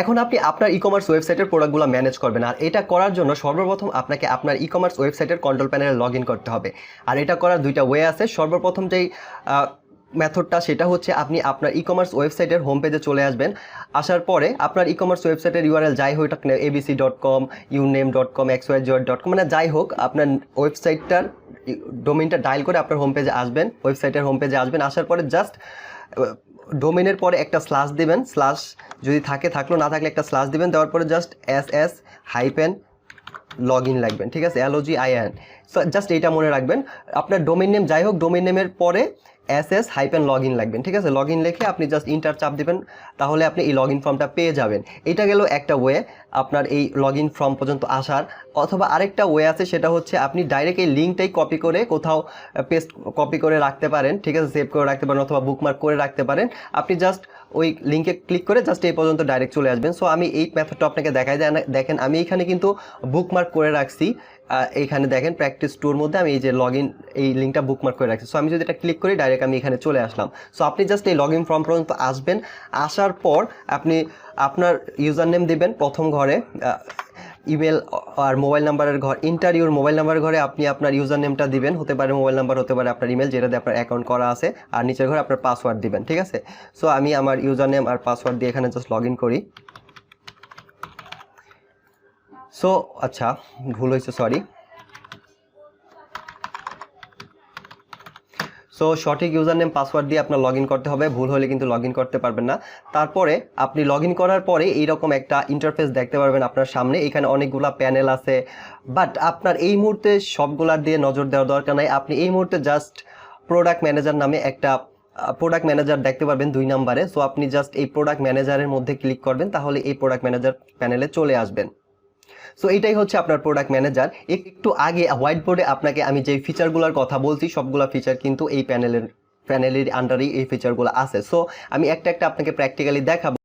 এখন আপনি আপনার ই-কমার্স ওয়েবসাইটের প্রোডাক্টগুলো ম্যানেজ করবেন, আর এটা করার জন্য সর্বপ্রথম আপনাকে আপনার ই-কমার্স ওয়েবসাইটের কন্ট্রোল প্যানেলে লগ ইন করতে হবে। আর এটা করার দুইটা ওয়ে আছে। সর্বপ্রথম যেই মেথডটা সেটা হচ্ছে আপনি আপনার ই-কমার্স ওয়েবসাইটের হোম পেজে চলে আসবেন। আসার পরে আপনার ই-কমার্স ওয়েবসাইটের ইউআরএল যাই হোক না abc.com, uname.com, xyz.com, মানে যাই হোক আপনার ওয়েবসাইটটার ডোমেইনটা ডায়াল করে আপনার হোম পেজে আসবেন, ওয়েবসাইটের হোম পেজে আসবেন। আসার পরে জাস্ট ডোমেনের পরে একটা স্ল্যাশ দিবেন, স্ল্যাশ যদি থাকলো, না থাকলে একটা স্ল্যাশ দিবেন, দেওয়ার পরে জাস্ট ss-login লাগবেন, ঠিক আছে, LOGIN। সো জাস্ট এইটা মনে রাখবেন, আপনার ডোমেইন নেম যাই হোক, ডোমেইন নেমের পরে ss-login লাগবেন, ঠিক আছে। লগইন লিখে আপনি জাস্ট ইন্টার চাপ দিবেন, তাহলে আপনি এই লগইন ফর্মটা পেয়ে যাবেন। এটা গেল একটা ওয়ে আপনার এই লগইন ফর্ম পর্যন্ত আসার। অথবা আরেকটা ওয়ে আছে, সেটা হচ্ছে আপনি ডাইরেক্ট এই লিঙ্কটাই কপি করে কোথাও কপি করে রাখতে পারেন, ঠিক আছে, সেভ করে রাখতে পারেন অথবা বুকমার্ক করে রাখতে পারেন। আপনি জাস্ট ওই লিঙ্কে ক্লিক করে জাস্ট এই পর্যন্ত ডাইরেক্ট চলে আসবেন। সো আমি এই মেথডটা আপনাকে দেখাই দেয়। দেখেন আমি এখানে কিন্তু বুকমার্ক করে রাখছি, এইখানে দেখেন প্র্যাকটিস টুর মধ্যে আমি এই যে লগইন এই লিঙ্কটা বুকমার্ক করে রাখছি। সো আমি যদি এটা ক্লিক করি ডাইরেক্ট আমি এখানে চলে আসলাম। সো আপনি জাস্ট এই লগইন ফর্ম পর্যন্ত আসবেন। আসার পর আপনি আপনার ইউজার নেম দিবেন প্রথম ঘরে, ইমেল আর মোবাইল নাম্বারের ঘর, ইন্টারভিউর মোবাইল নাম্বারের ঘরে আপনি আপনার ইউজার নেমটা দিবেন, হতে পারে মোবাইল নাম্বার, হতে পারে আপনার ইমেল, যেটাতে আপনার অ্যাকাউন্ট করা আছে। আর নিচের ঘরে আপনার পাসওয়ার্ড দিবেন, ঠিক আছে। সো আমি আমার ইউজার নেম আর পাসওয়ার্ড দিয়ে এখানে জাস্ট লগইন করি। সো আচ্ছা, ভুল হয়েছে, সরি। সো সঠিক ইউজার নেম পাসওয়ার্ড দিয়ে আপনার লগইন করতে হবে, ভুল হলে কিন্তু লগইন করতে পারবেন না। তারপরে আপনি লগইন করার পরে এইরকম একটা ইন্টারফেস দেখতে পারবেন আপনার সামনে। এখানে অনেকগুলা প্যানেল আছে, বাট আপনার এই মুহূর্তে সবগুলার দিয়ে নজর দেওয়ার দরকার নাই। আপনি এই মুহূর্তে জাস্ট প্রোডাক্ট ম্যানেজার নামে একটা প্রোডাক্ট ম্যানেজার দেখতে পারবেন 2 নম্বরে। সো আপনি জাস্ট এই প্রোডাক্ট ম্যানেজারের মধ্যে ক্লিক করবেন, তাহলে এই প্রোডাক্ট ম্যানেজার প্যানেলে চলে আসবেন। সো এইটাই হচ্ছে আপনার প্রোডাক্ট ম্যানেজার। একটু আগে হোয়াইট বোর্ডে আপনাকে আমি যে ফিচারগুলোর কথা বলছি সবগুলো ফিচার কিন্তু এই প্যানেলের আন্ডারেই এই ফিচারগুলো আছে। সো আমি একটা একটা আপনাকে প্র্যাকটিক্যালি দেখাবো।